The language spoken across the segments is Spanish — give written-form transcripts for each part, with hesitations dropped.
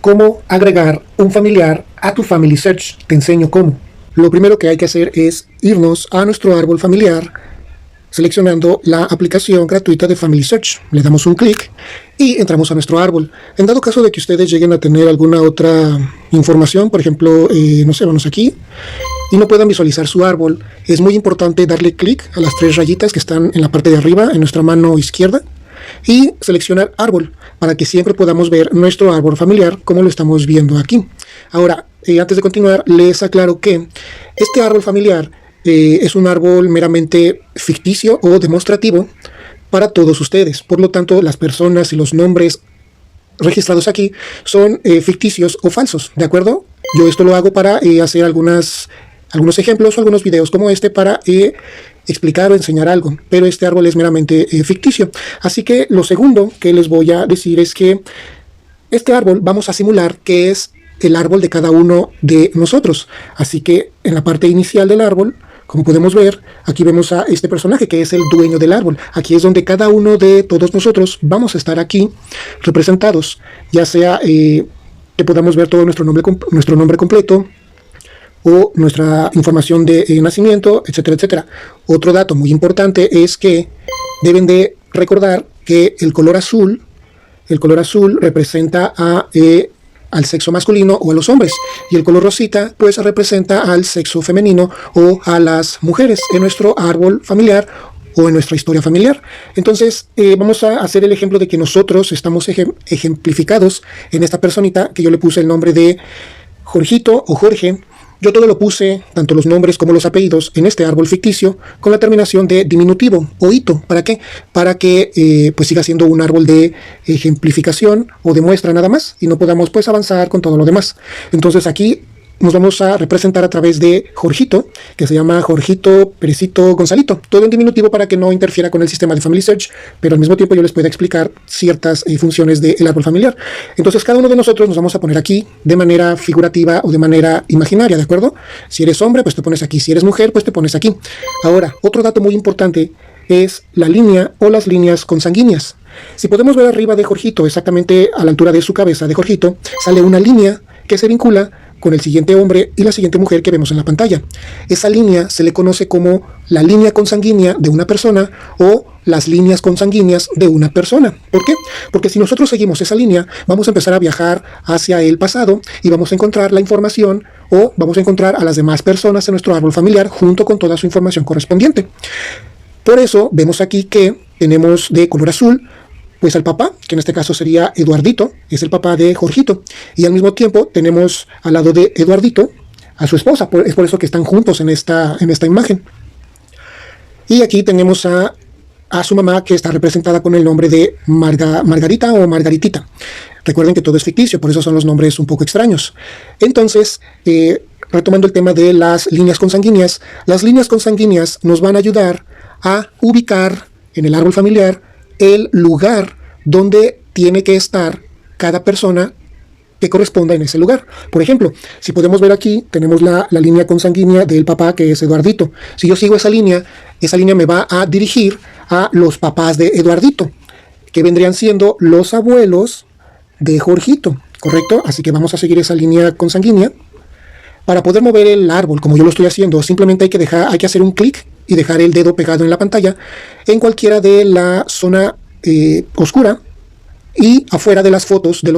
cómo agregar un familiar a tu Family Search. Te enseño cómo. Lo primero que hay que hacer es irnos a nuestro árbol familiar, seleccionando la aplicación gratuita de Family Search. Le damos un clic y entramos a nuestro árbol. En dado caso de que ustedes lleguen a tener alguna otra información, por ejemplo, no sé, vamos aquí, y no puedan visualizar su árbol, es muy importante darle clic a las tres rayitas que están en la parte de arriba, en nuestra mano izquierda, y seleccionar árbol, para que siempre podamos ver nuestro árbol familiar como lo estamos viendo aquí. Ahora, antes de continuar, les aclaro que este árbol familiar es un árbol meramente ficticio o demostrativo para todos ustedes. Por lo tanto, las personas y los nombres registrados aquí son ficticios o falsos, ¿de acuerdo? Yo esto lo hago para hacer algunos ejemplos o algunos videos como este para explicar o enseñar algo, pero este árbol es meramente ficticio. Así que lo segundo que les voy a decir es que este árbol vamos a simular que es el árbol de cada uno de nosotros. Así que en la parte inicial del árbol, como podemos ver, aquí vemos a este personaje que es el dueño del árbol. Aquí es donde cada uno de todos nosotros vamos a estar aquí representados, ya sea que podamos ver todo nuestro nombre completo, o nuestra información de nacimiento, etcétera, etcétera. Otro dato muy importante es que deben de recordar que el color azul representa al sexo masculino o a los hombres, y el color rosita pues representa al sexo femenino o a las mujeres en nuestro árbol familiar o en nuestra historia familiar. Entonces vamos a hacer el ejemplo de que nosotros estamos ejemplificados en esta personita que yo le puse el nombre de Jorgito o Jorge. Yo todo lo puse, tanto los nombres como los apellidos, en este árbol ficticio con la terminación de diminutivo o hito. ¿Para qué? Para que pues siga siendo un árbol de ejemplificación o de muestra nada más y no podamos pues avanzar con todo lo demás. Entonces aquí nos vamos a representar a través de Jorgito, que se llama Jorgito Perecito Gonzalito, todo en diminutivo para que no interfiera con el sistema de Family Search, pero al mismo tiempo yo les pueda explicar ciertas funciones del árbol familiar. Entonces cada uno de nosotros nos vamos a poner aquí de manera figurativa o de manera imaginaria, ¿de acuerdo? Si eres hombre, pues te pones aquí, si eres mujer, pues te pones aquí. Ahora, otro dato muy importante es la línea o las líneas consanguíneas. Si podemos ver arriba de Jorgito, exactamente a la altura de su cabeza de Jorgito, sale una línea que se vincula con el siguiente hombre y la siguiente mujer que vemos en la pantalla. Esa línea se le conoce como la línea consanguínea de una persona o las líneas consanguíneas de una persona. ¿Por qué? Porque si nosotros seguimos esa línea, vamos a empezar a viajar hacia el pasado y vamos a encontrar la información o vamos a encontrar a las demás personas en nuestro árbol familiar junto con toda su información correspondiente. Por eso vemos aquí que tenemos de color azul pues al papá, que en este caso sería Eduardito, es el papá de Jorgito, y al mismo tiempo tenemos al lado de Eduardito a su esposa, es por eso que están juntos en esta imagen. Y aquí tenemos a su mamá, que está representada con el nombre de Margarita o Margaritita. Recuerden que todo es ficticio, por eso son los nombres un poco extraños. Entonces, retomando el tema de las líneas consanguíneas nos van a ayudar a ubicar en el árbol familiar el lugar donde tiene que estar cada persona que corresponda en ese lugar. Por ejemplo, si podemos ver aquí, tenemos la línea consanguínea del papá, que es Eduardito. Si yo sigo esa línea me va a dirigir a los papás de Eduardito, que vendrían siendo los abuelos de Jorgito, ¿correcto? Así que vamos a seguir esa línea consanguínea. Para poder mover el árbol, como yo lo estoy haciendo, simplemente hay que hacer un clic y dejar el dedo pegado en la pantalla en cualquiera de la zona oscura y afuera de las fotos de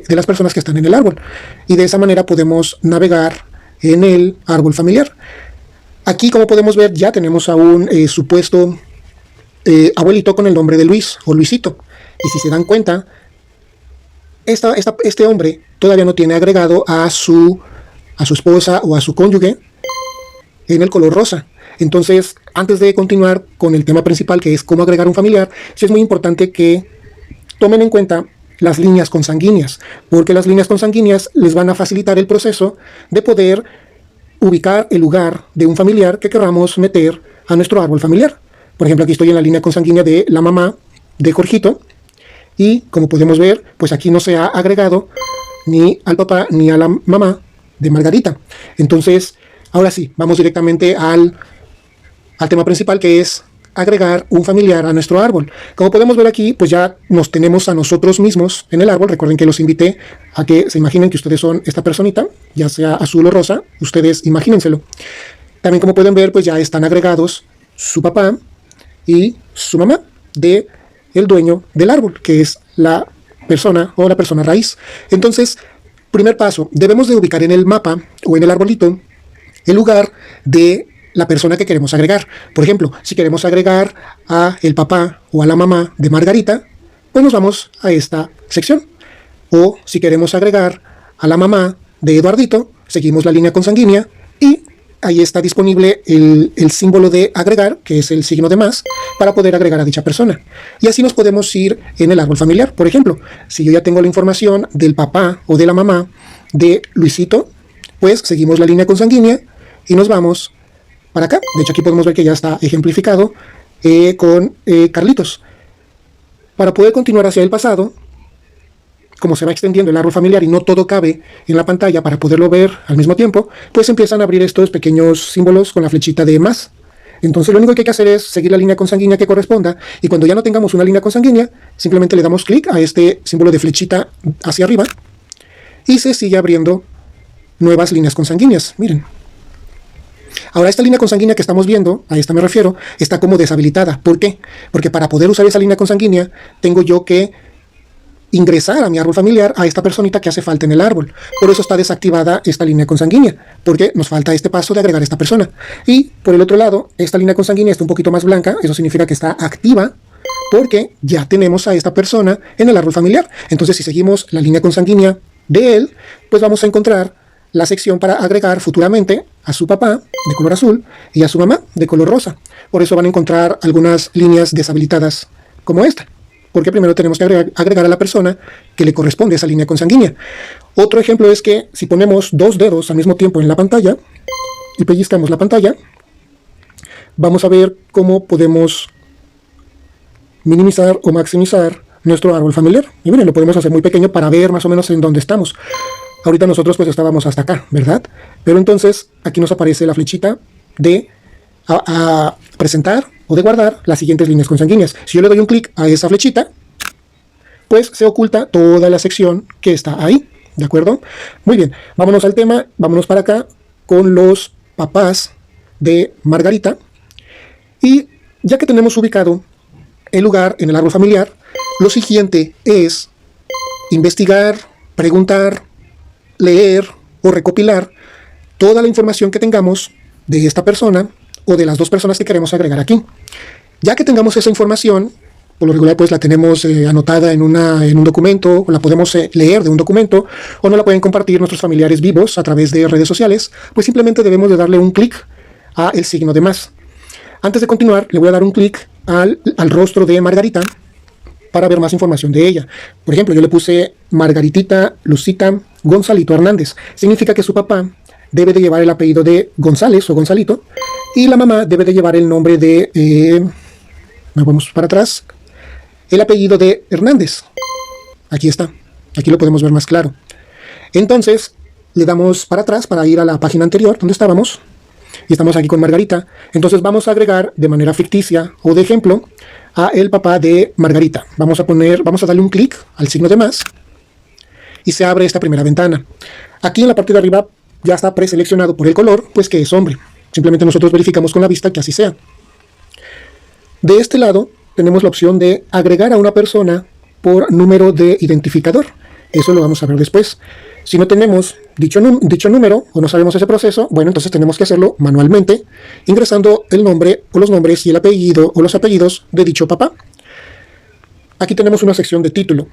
las personas que están en el árbol. Y de esa manera podemos navegar en el árbol familiar. Aquí, como podemos ver, ya tenemos a un supuesto abuelito con el nombre de Luis o Luisito. Y si se dan cuenta, este hombre todavía no tiene agregado a su esposa o a su cónyuge en el color rosa. Entonces, antes de continuar con el tema principal, que es cómo agregar un familiar, sí es muy importante que tomen en cuenta las líneas consanguíneas, porque las líneas consanguíneas les van a facilitar el proceso de poder ubicar el lugar de un familiar que queramos meter a nuestro árbol familiar. Por ejemplo, aquí estoy en la línea consanguínea de la mamá de Jorgito, y como podemos ver, pues aquí no se ha agregado ni al papá ni a la mamá de Margarita. Entonces, ahora sí, vamos directamente al tema principal, que es agregar un familiar a nuestro árbol. Como podemos ver aquí, pues ya nos tenemos a nosotros mismos en el árbol. Recuerden que los invité a que se imaginen que ustedes son esta personita, ya sea azul o rosa, ustedes imagínenselo. También, como pueden ver, pues ya están agregados su papá y su mamá de el dueño del árbol, que es la persona o la persona raíz. Entonces, primer paso, debemos de ubicar en el mapa o en el arbolito el lugar de la persona que queremos agregar. Por ejemplo, si queremos agregar a el papá o a la mamá de Margarita, pues nos vamos a esta sección. O si queremos agregar a la mamá de Eduardito, seguimos la línea consanguínea y ahí está disponible el símbolo de agregar, que es el signo de más, para poder agregar a dicha persona. Y así nos podemos ir en el árbol familiar. Por ejemplo, si yo ya tengo la información del papá o de la mamá de Luisito, pues seguimos la línea consanguínea y nos vamos para acá. De hecho, aquí podemos ver que ya está ejemplificado con Carlitos. Para poder continuar hacia el pasado, como se va extendiendo el árbol familiar y no todo cabe en la pantalla para poderlo ver al mismo tiempo, pues empiezan a abrir estos pequeños símbolos con la flechita de más. Entonces lo único que hay que hacer es seguir la línea consanguínea que corresponda, y cuando ya no tengamos una línea consanguínea, simplemente le damos clic a este símbolo de flechita hacia arriba y se sigue abriendo nuevas líneas consanguíneas. Miren. Ahora, esta línea consanguínea que estamos viendo, a esta me refiero, está como deshabilitada. ¿Por qué? Porque para poder usar esa línea consanguínea, tengo yo que ingresar a mi árbol familiar a esta personita que hace falta en el árbol. Por eso está desactivada esta línea consanguínea, porque nos falta este paso de agregar a esta persona. Y por el otro lado, esta línea consanguínea está un poquito más blanca, eso significa que está activa, porque ya tenemos a esta persona en el árbol familiar. Entonces, si seguimos la línea consanguínea de él, pues vamos a encontrar la sección para agregar futuramente a su papá de color azul y a su mamá de color rosa. Por eso van a encontrar algunas líneas deshabilitadas como esta, porque primero tenemos que agregar a la persona que le corresponde a esa línea consanguínea. Otro ejemplo es que si ponemos dos dedos al mismo tiempo en la pantalla y pellizcamos la pantalla, vamos a ver cómo podemos minimizar o maximizar nuestro árbol familiar. Y miren, lo podemos hacer muy pequeño para ver más o menos en dónde estamos. Ahorita nosotros pues estábamos hasta acá, ¿verdad? Pero entonces aquí nos aparece la flechita de a presentar o de guardar las siguientes líneas consanguíneas. Si yo le doy un clic a esa flechita, pues se oculta toda la sección que está ahí, ¿de acuerdo? Muy bien, vámonos al tema, vámonos para acá con los papás de Margarita. Y ya que tenemos ubicado el lugar en el árbol familiar, lo siguiente es investigar, preguntar, leer o recopilar toda la información que tengamos de esta persona o de las dos personas que queremos agregar aquí. Ya que tengamos esa información, por lo regular pues la tenemos anotada en un documento, o la podemos leer de un documento, o no la pueden compartir nuestros familiares vivos a través de redes sociales, pues simplemente debemos de darle un clic a el signo de más. Antes de continuar, le voy a dar un clic al rostro de Margarita para ver más información de ella. Por ejemplo, yo le puse Margaritita Lucita Gonzalito Hernández. Significa que su papá debe de llevar el apellido de González o Gonzalito, y la mamá debe de llevar el nombre de, vamos para atrás, el apellido de Hernández. Aquí está, aquí lo podemos ver más claro. Entonces, le damos para atrás para ir a la página anterior donde estábamos, y estamos aquí con Margarita. Entonces vamos a agregar de manera ficticia o de ejemplo a el papá de Margarita. Vamos a darle un clic al signo de más y se abre esta primera ventana. Aquí en la parte de arriba ya está preseleccionado por el color, pues que es hombre. Simplemente nosotros verificamos con la vista que así sea. De este lado tenemos la opción de agregar a una persona por número de identificador. Eso lo vamos a ver después. Si no tenemos dicho número o no sabemos ese proceso, bueno, entonces tenemos que hacerlo manualmente, ingresando el nombre o los nombres y el apellido o los apellidos de dicho papá. Aquí tenemos una sección de título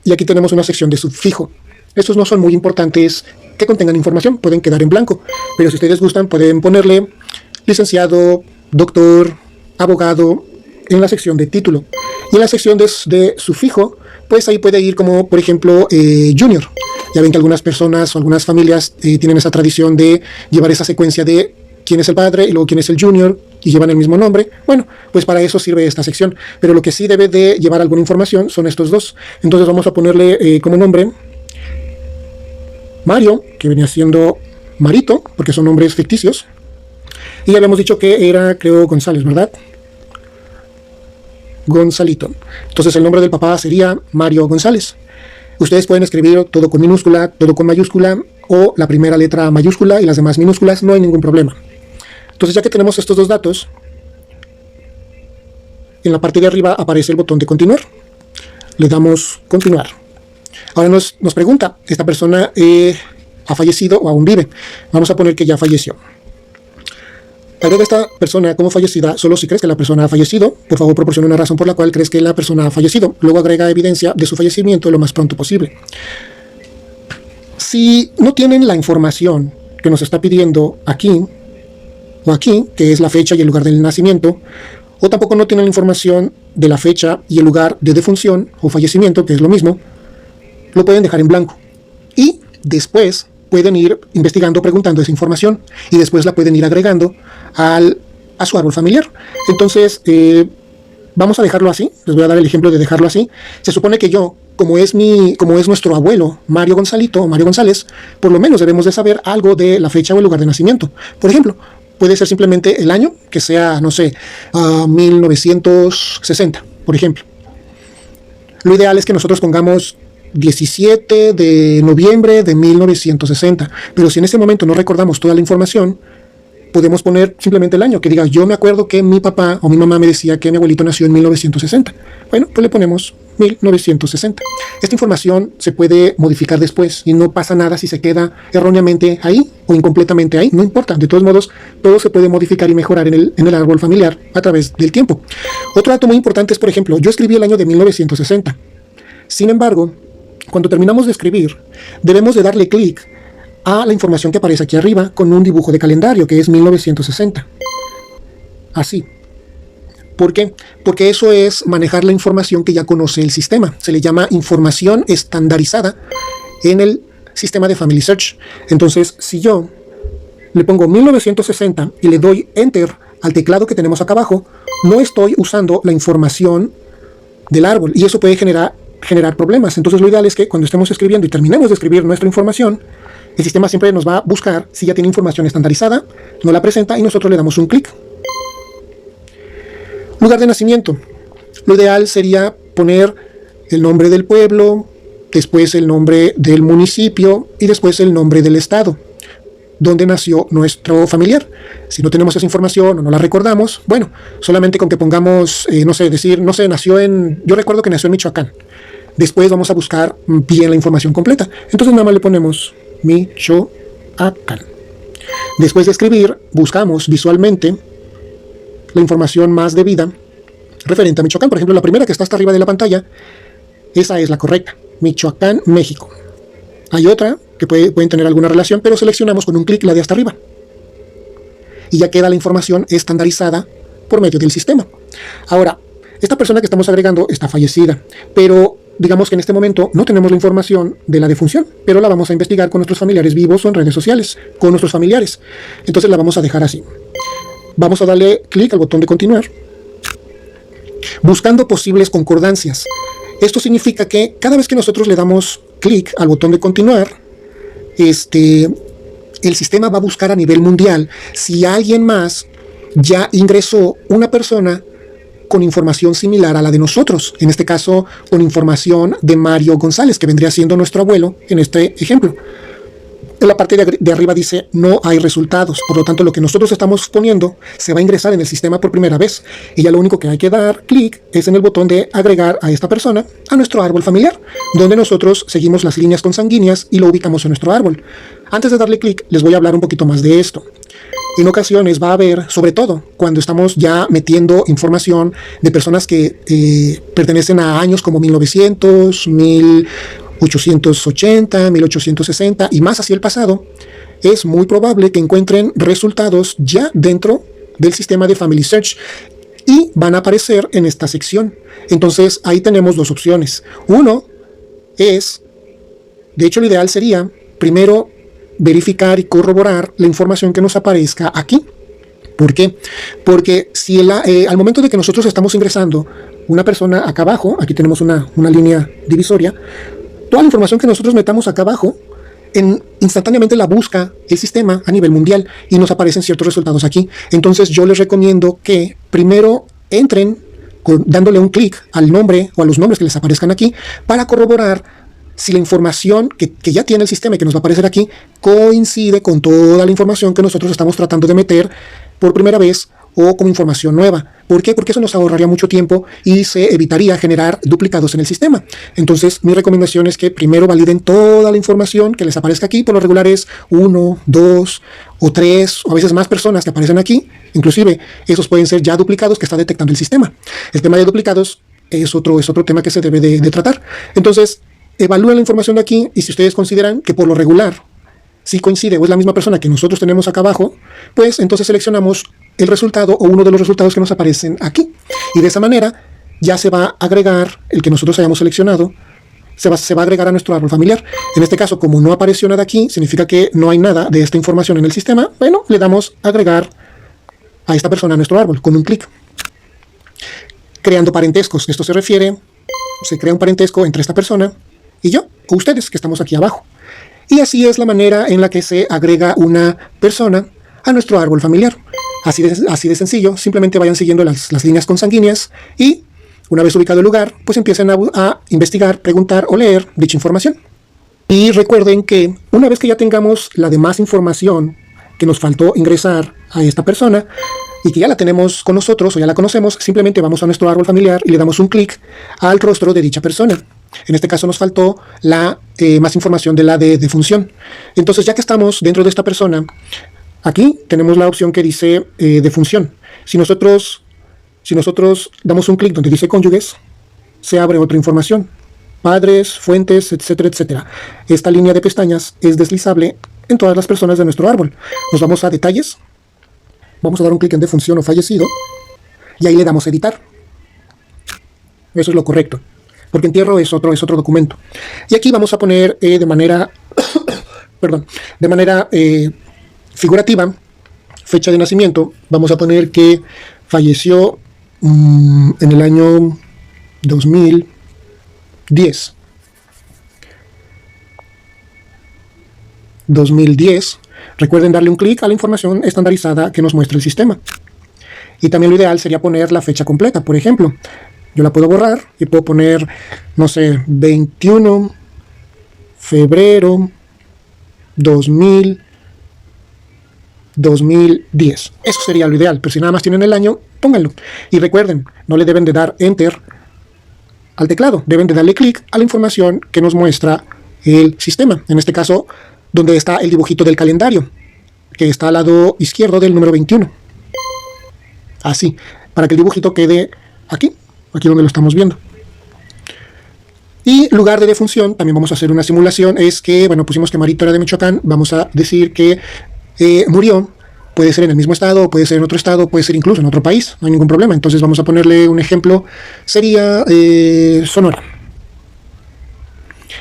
y aquí tenemos una sección de sufijo. Estos no son muy importantes que contengan información, pueden quedar en blanco, pero si ustedes gustan pueden ponerle licenciado, doctor, abogado en la sección de título. Y en la sección de sufijo, pues ahí puede ir como, por ejemplo, junior. Ya ven que algunas personas o algunas familias tienen esa tradición de llevar esa secuencia de quién es el padre y luego quién es el junior y llevan el mismo nombre. Bueno, pues para eso sirve esta sección. Pero lo que sí debe de llevar alguna información son estos dos. Entonces vamos a ponerle como nombre Mario, que venía siendo Marito, porque son nombres ficticios. Y ya habíamos dicho que era, creo, González, ¿verdad? Gonzalito. Entonces el nombre del papá sería Mario González. Ustedes pueden escribir todo con minúscula, todo con mayúscula o la primera letra mayúscula y las demás minúsculas, no hay ningún problema. Entonces ya que tenemos estos dos datos, en la parte de arriba aparece el botón de continuar. Le damos continuar. Ahora nos pregunta, ¿esta persona ha fallecido o aún vive? Vamos a poner que ya falleció. Agrega esta persona como fallecida solo si crees que la persona ha fallecido. Por favor, proporciona una razón por la cual crees que la persona ha fallecido. Luego agrega evidencia de su fallecimiento lo más pronto posible. Si no tienen la información que nos está pidiendo aquí o aquí, que es la fecha y el lugar del nacimiento, o tampoco no tienen la información de la fecha y el lugar de defunción o fallecimiento, que es lo mismo, lo pueden dejar en blanco. Y después pueden ir investigando, preguntando esa información y después la pueden ir agregando a su árbol familiar. Entonces, vamos a dejarlo así. Les voy a dar el ejemplo de dejarlo así. Se supone que yo, como es nuestro abuelo, Mario Gonzalito o Mario González, por lo menos debemos de saber algo de la fecha o el lugar de nacimiento. Por ejemplo, puede ser simplemente el año, que sea, no sé, 1960, por ejemplo. Lo ideal es que nosotros pongamos 17 de noviembre de 1960, pero si en ese momento no recordamos toda la información, podemos poner simplemente el año, que diga, yo me acuerdo que mi papá o mi mamá me decía que mi abuelito nació en 1960. Bueno, pues le ponemos 1960. Esta información se puede modificar después y no pasa nada si se queda erróneamente ahí o incompletamente ahí, no importa. De todos modos, todo se puede modificar y mejorar en el árbol familiar a través del tiempo. Otro dato muy importante es, por ejemplo, yo escribí el año de 1960. Sin embargo, cuando terminamos de escribir, debemos de darle clic a la información que aparece aquí arriba con un dibujo de calendario, que es 1960. Así. ¿Por qué? Porque eso es manejar la información que ya conoce el sistema. Se le llama información estandarizada en el sistema de Family Search. Entonces, si yo le pongo 1960 y le doy Enter al teclado que tenemos acá abajo, no estoy usando la información del árbol y eso puede generar problemas. Entonces lo ideal es que cuando estemos escribiendo y terminemos de escribir nuestra información, el sistema siempre nos va a buscar si ya tiene información estandarizada, nos la presenta y nosotros le damos un clic. Lugar de nacimiento. Lo ideal sería poner el nombre del pueblo, después el nombre del municipio y después el nombre del estado donde nació nuestro familiar. Si no tenemos esa información o no la recordamos, bueno, solamente con que pongamos, yo recuerdo que nació en Michoacán. Después vamos a buscar bien la información completa. Entonces nada más le ponemos Michoacán. Después de escribir, buscamos visualmente la información más debida referente a Michoacán. Por ejemplo, la primera que está hasta arriba de la pantalla, esa es la correcta. Michoacán, México. Hay otra que pueden tener alguna relación, pero seleccionamos con un clic la de hasta arriba. Y ya queda la información estandarizada por medio del sistema. Ahora, esta persona que estamos agregando está fallecida, pero digamos que en este momento no tenemos la información de la defunción, pero la vamos a investigar con nuestros familiares vivos o en redes sociales, con nuestros familiares. Entonces la vamos a dejar así. Vamos a darle clic al botón de continuar. Buscando posibles concordancias. Esto significa que cada vez que nosotros le damos clic al botón de continuar, el sistema va a buscar a nivel mundial si alguien más ya ingresó una persona con información similar a la de nosotros, en este caso con información de Mario González, que vendría siendo nuestro abuelo en este ejemplo. En la parte de arriba dice no hay resultados, por lo tanto lo que nosotros estamos poniendo se va a ingresar en el sistema por primera vez y ya lo único que hay que dar clic es en el botón de agregar a esta persona a nuestro árbol familiar, donde nosotros seguimos las líneas consanguíneas y lo ubicamos en nuestro árbol. Antes de darle clic les voy a hablar un poquito más de esto. En ocasiones va a haber, sobre todo cuando estamos ya metiendo información de personas que pertenecen a años como 1900, 1880, 1860 y más hacia el pasado, es muy probable que encuentren resultados ya dentro del sistema de Family Search y van a aparecer en esta sección. Entonces ahí tenemos dos opciones. Uno es, de hecho lo ideal sería primero verificar y corroborar la información que nos aparezca aquí. ¿Por qué? Porque si al momento de que nosotros estamos ingresando una persona acá abajo, aquí tenemos una línea divisoria, toda la información que nosotros metamos acá abajo, instantáneamente la busca el sistema a nivel mundial y nos aparecen ciertos resultados aquí. Entonces yo les recomiendo que primero entren dándole un clic al nombre o a los nombres que les aparezcan aquí para corroborar si la información que ya tiene el sistema y que nos va a aparecer aquí coincide con toda la información que nosotros estamos tratando de meter por primera vez o como información nueva. ¿Por qué? Porque eso nos ahorraría mucho tiempo y se evitaría generar duplicados en el sistema. Entonces, mi recomendación es que primero validen toda la información que les aparezca aquí. Por lo regular es 1, 2 o 3 o a veces más personas que aparecen aquí. Inclusive, esos pueden ser ya duplicados que está detectando el sistema. El tema de duplicados es otro tema que se debe de tratar. Entonces, evalúen la información de aquí y si ustedes consideran que por lo regular si coincide o es la misma persona que nosotros tenemos acá abajo, pues entonces seleccionamos el resultado o uno de los resultados que nos aparecen aquí. Y de esa manera ya se va a agregar el que nosotros hayamos seleccionado, se va a agregar a nuestro árbol familiar. En este caso, como no apareció nada aquí, significa que no hay nada de esta información en el sistema. Bueno, le damos agregar a esta persona a nuestro árbol con un clic. Creando parentescos. Esto se refiere, se crea un parentesco entre esta persona y yo, o ustedes que estamos aquí abajo. Y así es la manera en la que se agrega una persona a nuestro árbol familiar. Así de sencillo, simplemente vayan siguiendo las líneas consanguíneas y una vez ubicado el lugar, pues empiecen a investigar, preguntar o leer dicha información. Y recuerden que una vez que ya tengamos la demás información que nos faltó ingresar a esta persona y que ya la tenemos con nosotros o ya la conocemos, simplemente vamos a nuestro árbol familiar y le damos un clic al rostro de dicha persona. En este caso nos faltó más información de la defunción. Entonces, ya que estamos dentro de esta persona, aquí tenemos la opción que dice defunción. Si nosotros damos un clic donde dice cónyuges, se abre otra información. Padres, fuentes, etcétera, etcétera. Esta línea de pestañas es deslizable en todas las personas de nuestro árbol. Nos vamos a detalles, vamos a dar un clic en defunción o fallecido, y ahí le damos editar. Eso es lo correcto, porque entierro es otro documento. Y aquí vamos a poner de manera figurativa, fecha de nacimiento. Vamos a poner que falleció en el año 2010. 2010. Recuerden darle un clic a la información estandarizada que nos muestra el sistema. Y también lo ideal sería poner la fecha completa. Por ejemplo, yo la puedo borrar y puedo poner, no sé, 21 febrero 2010. Eso sería lo ideal, pero si nada más tienen el año, pónganlo. Y recuerden, no le deben de dar Enter al teclado, deben de darle clic a la información que nos muestra el sistema. En este caso, donde está el dibujito del calendario, que está al lado izquierdo del número 21. Así, para que el dibujito quede aquí donde lo estamos viendo. Y lugar de defunción, también vamos a hacer una simulación, es que, bueno, pusimos que Marito era de Michoacán, vamos a decir que murió, puede ser en el mismo estado, puede ser en otro estado, puede ser incluso en otro país, no hay ningún problema. Entonces vamos a ponerle un ejemplo, sería Sonora.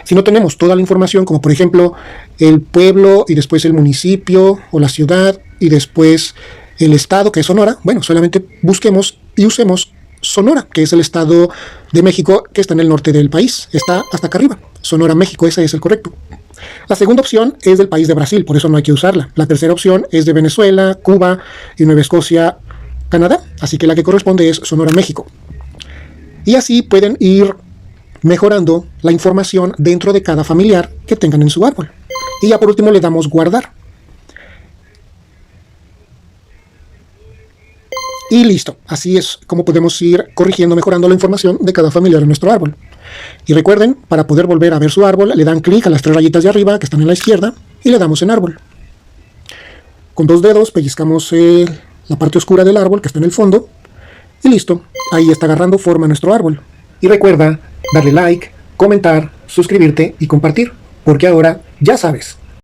Si no tenemos toda la información, como por ejemplo el pueblo y después el municipio o la ciudad y después el estado, que es Sonora, bueno, solamente busquemos y usemos Sonora, que es el estado de México que está en el norte del país, está hasta acá arriba. Sonora, México, ese es el correcto. La segunda opción es del país de Brasil, por eso no hay que usarla. La tercera opción es de Venezuela, Cuba y Nueva Escocia, Canadá, así que la que corresponde es Sonora, México. Y así pueden ir mejorando la información dentro de cada familiar que tengan en su árbol. Y ya por último le damos guardar. Y listo, así es como podemos ir corrigiendo, mejorando la información de cada familiar en nuestro árbol. Y recuerden, para poder volver a ver su árbol, le dan clic a las 3 rayitas de arriba que están en la izquierda y le damos en árbol. Con 2 dedos pellizcamos la parte oscura del árbol que está en el fondo y listo, ahí está agarrando forma nuestro árbol. Y recuerda darle like, comentar, suscribirte y compartir, porque ahora ya sabes.